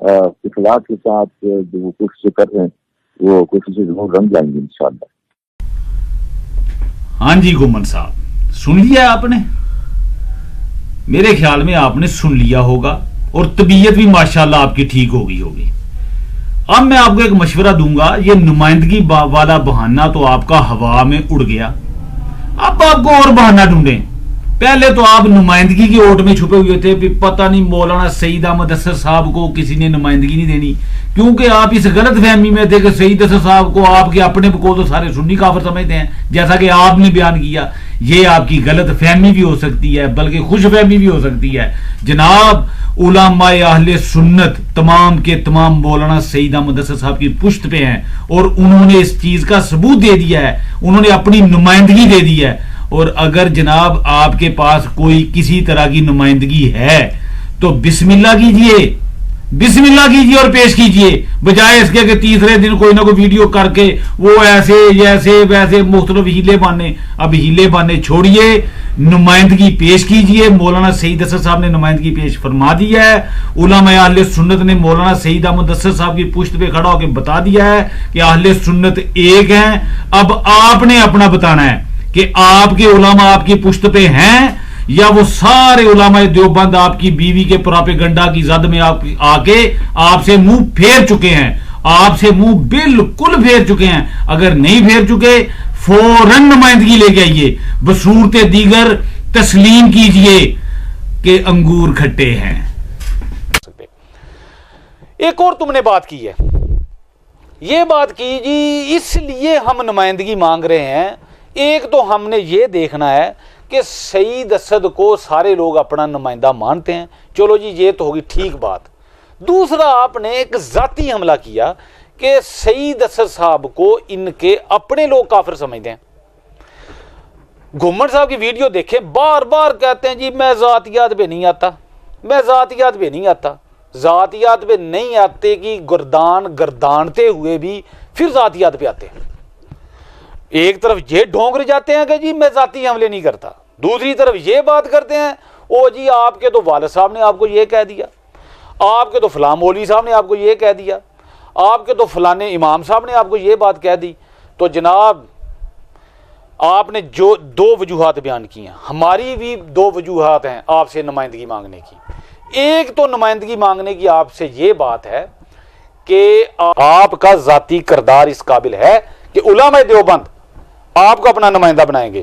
اخلاق کے ساتھ جو وہ کوشش کر رہے ہیں وہ کوشش ضرور رنگ لائیں گے انشاءاللہ۔ ہاں جی گمن صاحب، سن لیا آپ نے؟ میرے خیال میں آپ نے سن لیا ہوگا اور طبیعت بھی ماشاءاللہ آپ کی ٹھیک ہو گئی ہوگی۔ اب میں آپ کو ایک مشورہ دوں گا، یہ نمائندگی والا بہانہ تو آپ کا ہوا میں اڑ گیا، اب آپ کو اور بہانہ ڈھونڈیں۔ پہلے تو آپ نمائندگی کی اوٹ میں چھپے ہوئے تھے، پھر پتہ نہیں مولانا سعید احمد اسد صاحب کو کسی نے نمائندگی نہیں دینی، کیونکہ آپ اس غلط فہمی میں تھے کہ سعید اسد صاحب کو آپ کے اپنے کو تو سارے سنی کافر سمجھتے ہیں، جیسا کہ آپ نے بیان کیا۔ یہ آپ کی غلط فہمی بھی ہو سکتی ہے، بلکہ خوش فہمی بھی ہو سکتی ہے۔ جناب علماء اہل سنت تمام کے تمام مولانا سعید احمد اسد صاحب کی پشت پہ ہیں، اور انہوں نے اس چیز کا ثبوت دے دیا ہے، انہوں نے اپنی نمائندگی دے دی ہے۔ اور اگر جناب آپ کے پاس کوئی کسی طرح کی نمائندگی ہے تو بسم اللہ کیجئے، بسم اللہ کیجئے اور پیش کیجئے، بجائے اس کے کہ تیسرے دن کوئی نہ کوئی ویڈیو کر کے وہ ایسے جیسے ویسے مختلف ہیلے بانے۔ اب ہیلے بانے چھوڑیے، نمائندگی پیش کیجئے۔ مولانا سعید اسد صاحب نے نمائندگی پیش فرما دی ہے، علماء اہل سنت نے مولانا سعید احمد اسد صاحب کی پشت پہ کھڑا ہو کے بتا دیا ہے کہ اہل سنت ایک ہیں۔ اب آپ نے اپنا بتانا ہے کہ آپ کے علماء آپ کی پشت پہ ہیں یا وہ سارے علماء دیوبند آپ کی بیوی کے پراپیگنڈا کی زد میں آ کے آپ سے منہ پھیر چکے ہیں، آپ سے منہ بالکل پھیر چکے ہیں۔ اگر نہیں پھیر چکے فوراً نمائندگی لے کے آئیے، بصورت دیگر تسلیم کیجئے کہ انگور کھٹے ہیں۔ ایک اور تم نے بات کی ہے، یہ بات کی جی اس لیے ہم نمائندگی مانگ رہے ہیں۔ ایک تو ہم نے یہ دیکھنا ہے کہ سعید اسد کو سارے لوگ اپنا نمائندہ مانتے ہیں، چلو جی یہ تو ہوگی ٹھیک بات۔ دوسرا آپ نے ایک ذاتی حملہ کیا کہ سعید اسد صاحب کو ان کے اپنے لوگ کافر سمجھتے ہیں۔ گھومن صاحب کی ویڈیو دیکھیں، بار بار کہتے ہیں جی میں ذاتیات پہ نہیں آتا، میں ذاتیات پہ نہیں آتا۔ ذاتیات پہ نہیں آتے کہ گردانتے ہوئے بھی پھر ذاتیات پہ آتے ہیں۔ ایک طرف یہ ڈھونگ جاتے ہیں کہ جی میں ذاتی حملے نہیں کرتا، دوسری طرف یہ بات کرتے ہیں او جی آپ کے تو والد صاحب نے آپ کو یہ کہہ دیا، آپ کے تو فلاں مولوی صاحب نے آپ کو یہ کہہ دیا، آپ کے تو فلانے امام صاحب نے آپ کو یہ بات کہہ دی۔ تو جناب آپ نے جو دو وجوہات بیان کی ہیں، ہماری بھی دو وجوہات ہیں آپ سے نمائندگی مانگنے کی۔ ایک تو نمائندگی مانگنے کی آپ سے یہ بات ہے کہ آپ کا ذاتی کردار اس قابل ہے کہ علماء دیوبند آپ کو اپنا نمائندہ بنائیں گے۔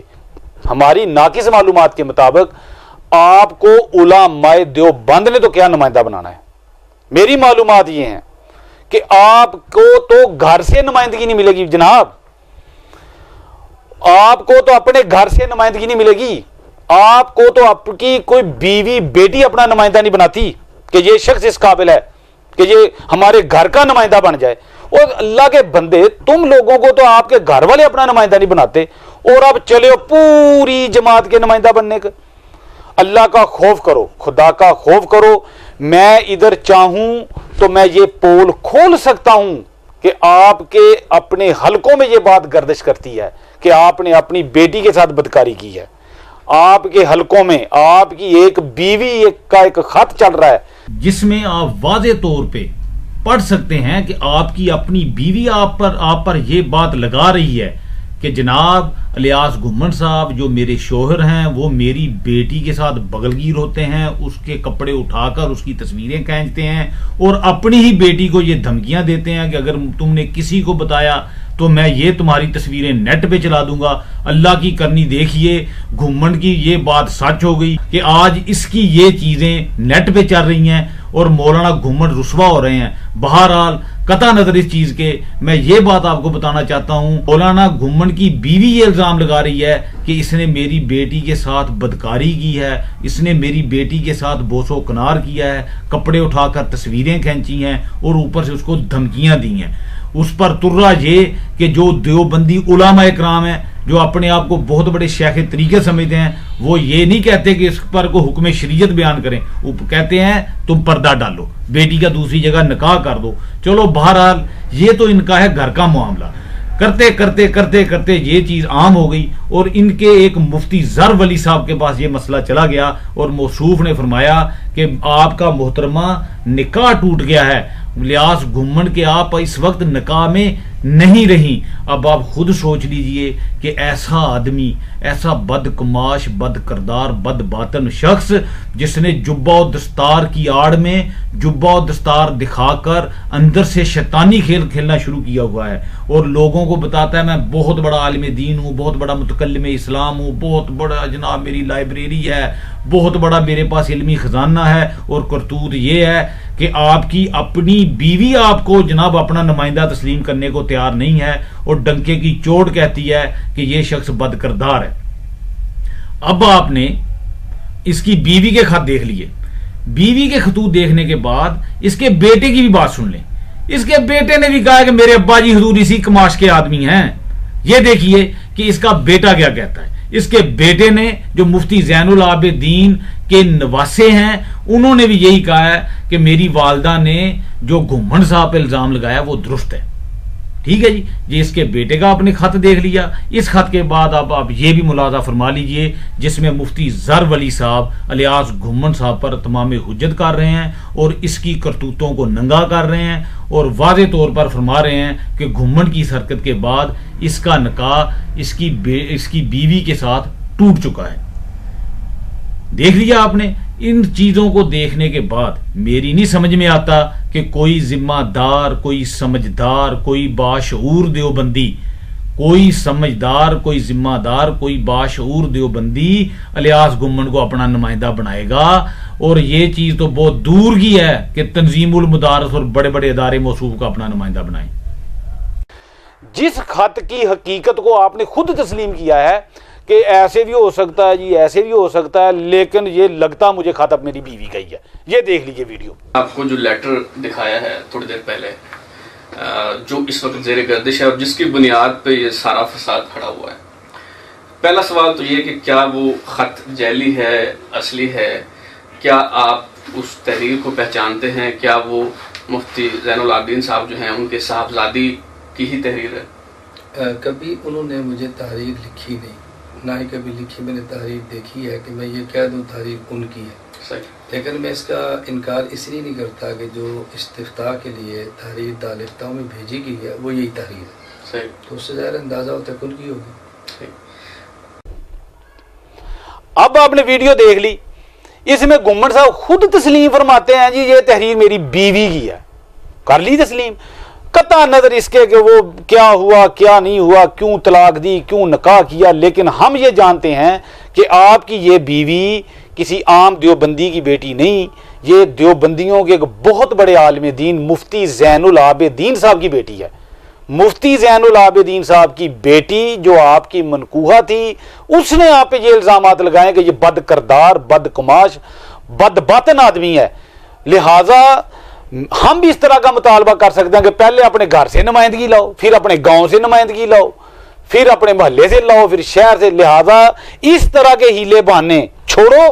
ہماری ناقص معلومات کے مطابق آپ کو علماء دیوبند نے تو کیا نمائندہ بنانا ہے۔ میری معلومات یہ ہیں کہ آپ کو تو گھر سے نمائندگی نہیں ملے گی جناب، آپ کو تو اپنے گھر سے نمائندگی نہیں ملے گی، آپ کو تو آپ کی کوئی بیوی بیٹی اپنا نمائندہ نہیں بناتی کہ یہ شخص اس قابل ہے کہ یہ ہمارے گھر کا نمائندہ بن جائے۔ اور اللہ کے بندے تم لوگوں کو تو آپ کے گھر والے اپنا نمائندہ نہیں بناتے، اور اب چلے ہو پوری جماعت کے نمائندہ بننے کا۔ اللہ کا خوف کرو، خدا کا خوف کرو۔ میں ادھر چاہوں تو میں یہ پول کھول سکتا ہوں کہ آپ کے اپنے حلقوں میں یہ بات گردش کرتی ہے کہ آپ نے اپنی بیٹی کے ساتھ بدکاری کی ہے، آپ کے حلقوں میں آپ کی ایک بیوی کا ایک خط چل رہا ہے جس میں آپ واضح طور پہ پڑھ سکتے ہیں کہ آپ کی اپنی بیوی آپ پر یہ بات لگا رہی ہے کہ جناب الیاس گھمن صاحب جو میرے شوہر ہیں وہ میری بیٹی کے ساتھ بغلگیر ہوتے ہیں، اس کے کپڑے اٹھا کر اس کی تصویریں کھینچتے ہیں اور اپنی ہی بیٹی کو یہ دھمکیاں دیتے ہیں کہ اگر تم نے کسی کو بتایا تو میں یہ تمہاری تصویریں نیٹ پہ چلا دوں گا۔ اللہ کی کرنی دیکھیے، گھمن کی یہ بات سچ ہو گئی کہ آج اس کی یہ چیزیں نیٹ پہ چل رہی ہیں اور مولانا گھمن رسوا ہو رہے ہیں۔ بہرحال قطع نظر اس چیز کے میں یہ بات آپ کو بتانا چاہتا ہوں، مولانا گھمن کی بیوی یہ الزام لگا رہی ہے کہ اس نے میری بیٹی کے ساتھ بدکاری کی ہے، اس نے میری بیٹی کے ساتھ بوس و کنار کیا ہے، کپڑے اٹھا کر تصویریں کھینچی ہیں اور اوپر سے اس کو دھمکیاں دی ہیں۔ اس پر ترا یہ کہ جو دیوبندی علماء اکرام ہیں جو اپنے آپ کو بہت بڑے شیخ طریقے سمجھتے ہیں، وہ یہ نہیں کہتے کہ اس پر کو حکم شریعت بیان کریں، وہ کہتے ہیں تم پردہ ڈالو، بیٹی کا دوسری جگہ نکاح کر دو۔ چلو بہرحال یہ تو ان کا ہے گھر کا معاملہ۔ کرتے کرتے کرتے کرتے یہ چیز عام ہو گئی اور ان کے ایک مفتی زر ولی صاحب کے پاس یہ مسئلہ چلا گیا اور موصوف نے فرمایا کہ آپ کا محترمہ نکاح ٹوٹ گیا ہے، الیاس گھمنڈ کے آپ اس وقت نکاح میں نہیں رہی۔ اب آپ خود سوچ لیجئے کہ ایسا آدمی، ایسا بد کماش، بد کردار، بد باطن شخص جس نے جبہ و دستار کی آڑ میں جبہ و دستار دکھا کر اندر سے شیطانی کھیل کھیلنا شروع کیا ہوا ہے اور لوگوں کو بتاتا ہے میں بہت بڑا عالم دین ہوں، بہت بڑا متکلم اسلام ہوں، بہت بڑا جناب میری لائبریری ہے، بہت بڑا میرے پاس علمی خزانہ ہے، اور کرتوت یہ ہے کہ آپ کی اپنی بیوی آپ کو جناب اپنا نمائندہ تسلیم کرنے کو تیار نہیں ہے اور ڈنکے کی چوٹ کہتی ہے کہ یہ شخص بد کردار ہے۔ اب آپ نے اس کی بیوی کے خط دیکھ لیے، بیوی کے خطوط دیکھنے کے بعد اس کے بیٹے کی بھی بات سن لیں۔ اس کے بیٹے نے بھی کہا کہ میرے ابا جی حضور اسی کماش کے آدمی ہیں۔ یہ دیکھیے کہ اس کا بیٹا کیا کہتا ہے۔ اس کے بیٹے نے جو مفتی زین العابدین کے نواسے ہیں انہوں نے بھی یہی کہا ہے کہ میری والدہ نے جو گھمنڈ صاحب پہ الزام لگایا وہ درست ہے۔ ٹھیک ہے جی، یہ اس کے بیٹے کا آپ نے خط دیکھ لیا۔ اس خط کے بعد اب آپ یہ بھی ملاحظہ فرما لیجئے جس میں مفتی زر ولی صاحب الیاس گھمنڈ صاحب پر تمام حجت کر رہے ہیں اور اس کی کرتوتوں کو ننگا کر رہے ہیں اور واضح طور پر فرما رہے ہیں کہ گھمنڈ کی اس حرکت کے بعد اس کا نکاح اس کی بیوی کے ساتھ ٹوٹ چکا ہے۔ دیکھ لیا آپ نے۔ ان چیزوں کو دیکھنے کے بعد میری نہیں سمجھ میں آتا کہ کوئی ذمہ دار، کوئی سمجھدار، کوئی باشعور دیوبندی، کوئی سمجھدار، کوئی ذمہ دار، کوئی باشعور دیوبندی الیاس گھمنڈ کو اپنا نمائندہ بنائے گا۔ اور یہ چیز تو بہت دور کی ہے کہ تنظیم المدارس اور بڑے بڑے ادارے موصوف کا اپنا نمائندہ بنائیں۔ جس خط کی حقیقت کو آپ نے خود تسلیم کیا ہے کہ ایسے بھی ہو سکتا ہے جی، ایسے بھی ہو سکتا ہے، لیکن یہ لگتا مجھے خط اب میری بیوی کا ہی ہے۔ یہ دیکھ لیجیے ویڈیو۔ آپ کو جو لیٹر دکھایا ہے تھوڑی دیر پہلے، جو اس وقت زیر گردش ہے اور جس کی بنیاد پہ یہ سارا فساد کھڑا ہوا ہے، پہلا سوال تو یہ کہ کیا وہ خط جعلی ہے، اصلی ہے؟ کیا آپ اس تحریر کو پہچانتے ہیں؟ کیا وہ مفتی زین العابدین صاحب جو ہیں ان کے صاحبزادی کی ہی تحریر ہے؟ کبھی انہوں نے مجھے تحریر لکھی نہیں، نہ ہی کبھی لکھی میں نے تحریر دیکھی ہے کہ میں یہ کہہ دوں تحریر ان کی ہے۔ صحیح۔ لیکن میں اس کا انکار اس لیے نہیں کرتا کہ جو استفتاء کے لیے تحریر دارالفتاء میں بھیجی گئی ہے وہ یہی تحریر ہے۔ صحیح۔ تو اس سے ظاہر اندازہ ہوتا ہے کہ ان کی ہوگی۔ صحیح۔ اب آپ نے ویڈیو دیکھ لی، اس میں گھمنڈ صاحب خود تسلیم فرماتے ہیں جی یہ تحریر میری بیوی کی ہے۔ کر لی تسلیم، قطع نظر اس کے کہ وہ کیا ہوا کیا نہیں ہوا، کیوں طلاق دی، کیوں نکاح کیا، لیکن ہم یہ جانتے ہیں کہ آپ کی یہ بیوی کسی عام دیوبندی کی بیٹی نہیں، یہ دیوبندیوں کے ایک بہت بڑے عالم دین مفتی زین العابدین صاحب کی بیٹی ہے۔ مفتی زین العابدین صاحب کی بیٹی جو آپ کی منکوحہ تھی، اس نے آپ پہ یہ الزامات لگائے کہ یہ بد کردار، بد کماش، بد باطن آدمی ہے۔ لہٰذا ہم بھی اس طرح کا مطالبہ کر سکتے ہیں کہ پہلے اپنے گھر سے نمائندگی لاؤ، پھر اپنے گاؤں سے نمائندگی لاؤ، پھر اپنے محلے سے لاؤ، پھر شہر سے۔ لہٰذا اس طرح کے ہیلے بہانے چھوڑو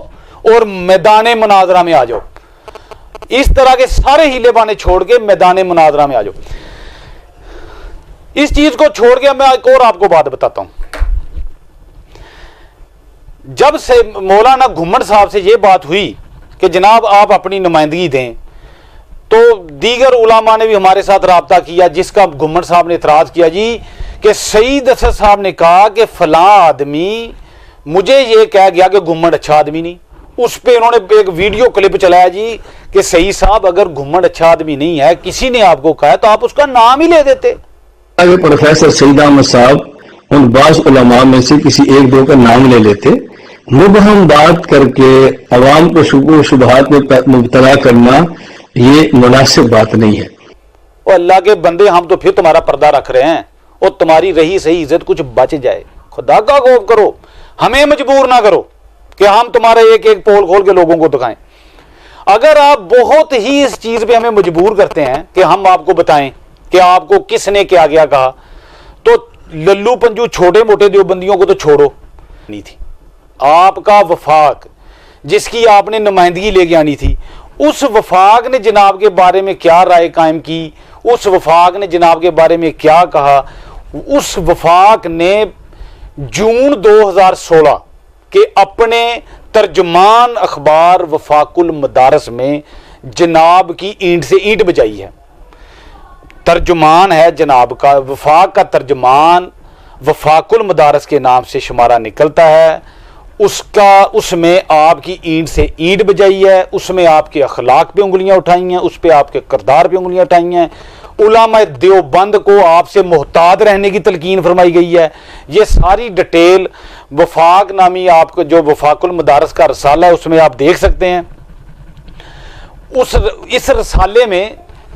اور میدان مناظرہ میں آ جاؤ۔ اس طرح کے سارے ہیلے بہانے چھوڑ کے میدان مناظرہ میں آ جاؤ۔ اس چیز کو چھوڑ کے میں ایک اور آپ کو بات بتاتا ہوں۔ جب سے مولانا گھمنڈ صاحب سے یہ بات ہوئی کہ جناب آپ اپنی نمائندگی دیں، تو دیگر علماء نے بھی ہمارے ساتھ رابطہ کیا، جس کا گھمنڈ صاحب نے اعتراض کیا جی کہ سعید اسد صاحب نے کہا کہ فلاں آدمی مجھے یہ کہہ گیا کہ گھمنڈ اچھا آدمی نہیں۔ اس پہ انہوں نے ایک ویڈیو کلپ چلایا جی کہ سعید صاحب اگر گھمنڈ اچھا آدمی نہیں ہے، کسی نے آپ کو کہا ہے تو آپ اس کا نام ہی لے دیتے۔ پروفیسر سعید احمد صاحب ان بعض علماء میں سے کسی ایک دو کا نام لے لیتے، مبہم بات کر کے عوام کو شبہ و شبہات میں مبتلا کرنا یہ مناسب بات نہیں ہے۔ اور اللہ کے بندے، ہم تو پھر تمہارا پردہ رکھ رہے ہیں اور تمہاری رہی صحیح عزت کچھ بچ جائے، خدا کا خوف کرو، ہمیں مجبور نہ کرو کہ ہم تمہارا ایک ایک پول کھول کے لوگوں کو دکھائیں۔ اگر آپ بہت ہی اس چیز پہ ہمیں مجبور کرتے ہیں کہ ہم آپ کو بتائیں کہ آپ کو کس نے کیا گیا کہا، تو للو پنجو چھوٹے موٹے دیوبندیوں کو تو چھوڑو نہیں تھی۔ آپ کا وفاق جس کی آپ نے نمائندگی لے کے آنی تھی، اس وفاق نے جناب کے بارے میں کیا رائے قائم کی، اس وفاق نے جناب کے بارے میں کیا کہا، اس وفاق نے جون 2016 کے اپنے ترجمان اخبار وفاق المدارس میں جناب کی اینٹ سے اینٹ بجائی ہے. ترجمان ہے جناب کا، وفاق کا ترجمان وفاق المدارس کے نام سے شمارہ نکلتا ہے. اس میں آپ کی اینٹ سے اینٹ بجائی ہے، اس میں آپ کے اخلاق پہ انگلیاں اٹھائی ہیں، اس پہ آپ کے کردار پہ انگلیاں اٹھائی ہیں. علماء دیوبند کو آپ سے محتاط رہنے کی تلقین فرمائی گئی ہے. یہ ساری ڈیٹیل وفاق نامی آپ کو جو وفاق المدارس کا رسالہ ہے اس میں آپ دیکھ سکتے ہیں. اس رسالے میں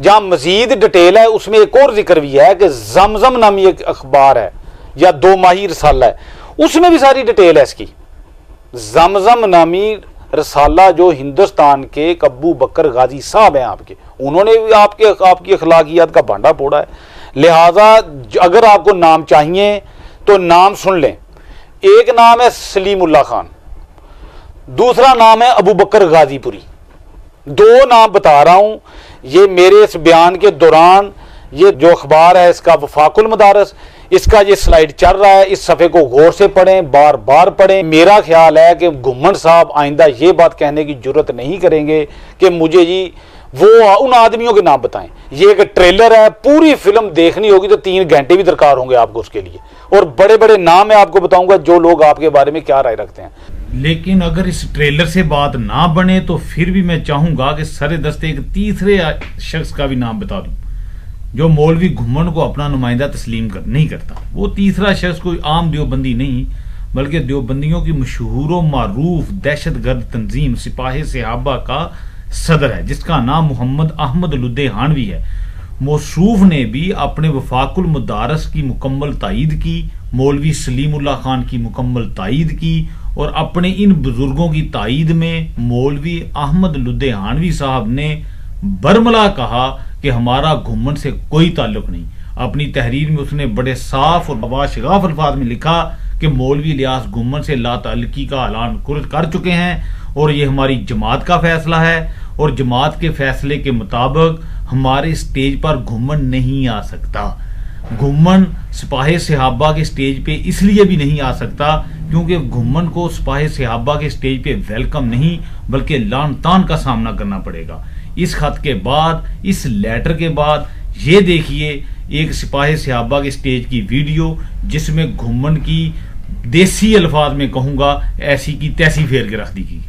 جہاں مزید ڈیٹیل ہے اس میں ایک اور ذکر بھی ہے کہ زمزم نامی ایک اخبار ہے یا 2 ماہی رسالہ ہے، اس میں بھی ساری ڈیٹیل ہے اس کی. زمزم نامی رسالہ جو ہندوستان کے ابو بکر غازی صاحب ہیں آپ کے، انہوں نے بھی آپ کی اخلاقیات کا بھانڈا پھوڑا ہے. لہذا اگر آپ کو نام چاہیے تو نام سن لیں. ایک نام ہے سلیم اللہ خان، دوسرا نام ہے ابو بکر غازی پوری. 2 نام بتا رہا ہوں. یہ میرے اس بیان کے دوران یہ جو اخبار ہے اس کا وفاق المدارس، اس کا یہ سلائیڈ چل رہا ہے، اس صفحے کو غور سے پڑھیں، بار بار پڑھیں. میرا خیال ہے کہ گھمن صاحب آئندہ یہ بات کہنے کی جرت نہیں کریں گے کہ مجھے جی وہ ان آدمیوں کے نام بتائیں. یہ ایک ٹریلر ہے، پوری فلم دیکھنی ہوگی تو 3 گھنٹے بھی درکار ہوں گے آپ کو اس کے لیے. اور بڑے بڑے نام میں آپ کو بتاؤں گا جو لوگ آپ کے بارے میں کیا رائے رکھتے ہیں. لیکن اگر اس ٹریلر سے بات نہ بنے تو پھر بھی میں چاہوں گا کہ سر دستے ایک تیسرے شخص کا بھی نام بتا دوں جو مولوی گھمن کو اپنا نمائندہ تسلیم نہیں کرتا. وہ تیسرا شخص کوئی عام دیوبندی نہیں بلکہ دیوبندیوں کی مشہور و معروف دہشت گرد تنظیم سپاہ صحابہ کا صدر ہے جس کا نام محمد احمد لدھیانوی ہے. موصوف نے بھی اپنے وفاق المدارس کی مکمل تائید کی، مولوی سلیم اللہ خان کی مکمل تائید کی، اور اپنے ان بزرگوں کی تائید میں مولوی احمد لدھیانوی صاحب نے برملا کہا کہ ہمارا گھمن سے کوئی تعلق نہیں. اپنی تحریر میں اس نے بڑے صاف اور باشگاف الفاظ میں لکھا کہ مولوی الیاس گھمن سے لا تعلقی کا اعلان کر چکے ہیں اور یہ ہماری جماعت کا فیصلہ ہے، اور جماعت کے فیصلے کے مطابق ہمارے سٹیج پر گھمن نہیں آ سکتا. گھمن سپاہ صحابہ کے سٹیج پہ اس لیے بھی نہیں آ سکتا کیونکہ گھمن کو سپاہ صحابہ کے سٹیج پہ ویلکم نہیں بلکہ لان تان کا سامنا کرنا پڑے گا. اس خط کے بعد، اس لیٹر کے بعد یہ دیکھیے ایک سپاہ صحابہ کے سٹیج کی ویڈیو جس میں گھمن کی دیسی الفاظ میں کہوں گا ایسی کی تیسی پھیر کے رکھ دی گئی.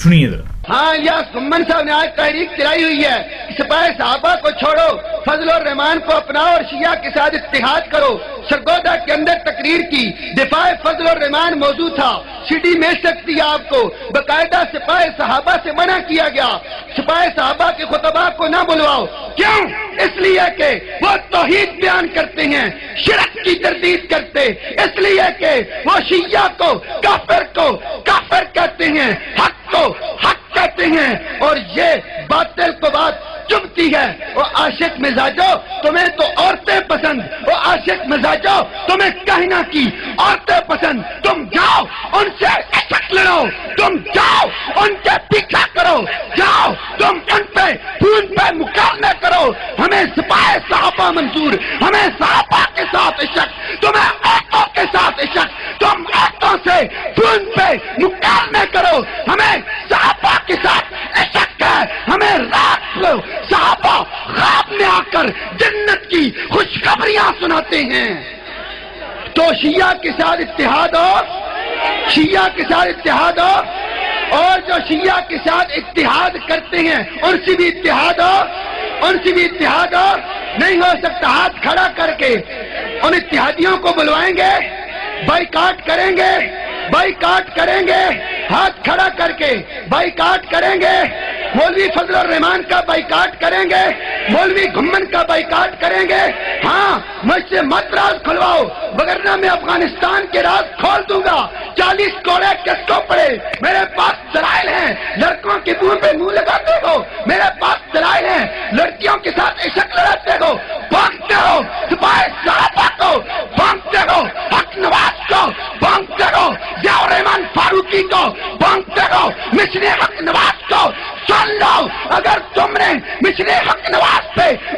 سنیے ذرا. ہاں یا گھمن صاحب نے آج تحریک چلائی ہوئی ہے، سپاہ صحابہ کو چھوڑو، فضل الرحمان کو اپناؤ اور شیعہ کے ساتھ اتحاد کرو. سرگودا کے اندر تقریر کی، دفاع فضل الرحمان موضوع تھا، سی ڈی مل سکتی ہے آپ کو. باقاعدہ سپاہ صحابہ سے منع کیا گیا، سپاہ صحابہ کے خطباء کو نہ بلواؤ. کیوں؟ اس لیے کہ وہ توحید بیان کرتے ہیں، شرک کی تردید کرتے، اس لیے کہ وہ شیعہ کو کافر کہتے ہیں، حق کو حق کہتے ہیں، اور یہ باطل کو بات چبھتی ہے. وہ عاشق مزاجو تمہیں تو عورتیں پسند، وہ عاشق مزاجو تمہیں کہنا کی عورتیں پسند. تم جاؤ ان سے عشق لڑو، تم جاؤ ان کے پیچھا کرو، جاؤ تم ان پہ خون پہ مقابلہ کرو. ہمیں سپاہ صحابہ منظور، ہمیں صحابہ کے ساتھ عشق، تمہیں عورتوں کے ساتھ عشق، تم عورتوں سے خون پہ مقابلہ کرو. ہمیں صحابہ کے ساتھ عشق ہے، ہمیں رات کو صحابہ خواب میں آ کر جنت کی خوشخبریاں سناتے ہیں. تو شیعہ کے ساتھ اتحاد ہو، شیعہ کے ساتھ اتحاد ہو، اور جو شیعہ کے ساتھ اتحاد کرتے ہیں ان سے بھی اتحاد ہو، ان سے بھی اتحاد ہو. نہیں ہو سکتا ہاتھ کھڑا کر کے ان اتحادیوں کو بلوائیں گے، بائیکاٹ کریں گے، بائیکاٹ کریں گے، ہاتھ کھڑا کر کے بائیکاٹ کریں گے. مولوی فضل الرحمان کا بائیکاٹ کریں گے، مولوی گھمن کا بائیکاٹ کریں گے. ہاں مجھ سے مت راز کھلواؤ وگرنہ میں افغانستان کے راز کھول دوں گا. 40 کوڑے کس کو پڑے؟ میرے پاس دلائل ہیں. لڑکوں کے منہ پہ منہ لگاتے ہو، میرے پاس دلائل ہیں. لڑکیوں کے ساتھ عشق لڑاتے ہو، بھانگتے ہو سپاہ صحابہ کو، بھانگتے ہو حق نواز کو، بھانگتے ہو ضیاء الرحمان فاروقی کو، بھانگتے ہو مشن حق نواز کو. سن لو، اگر تم نے مشن حق نواز پہ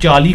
40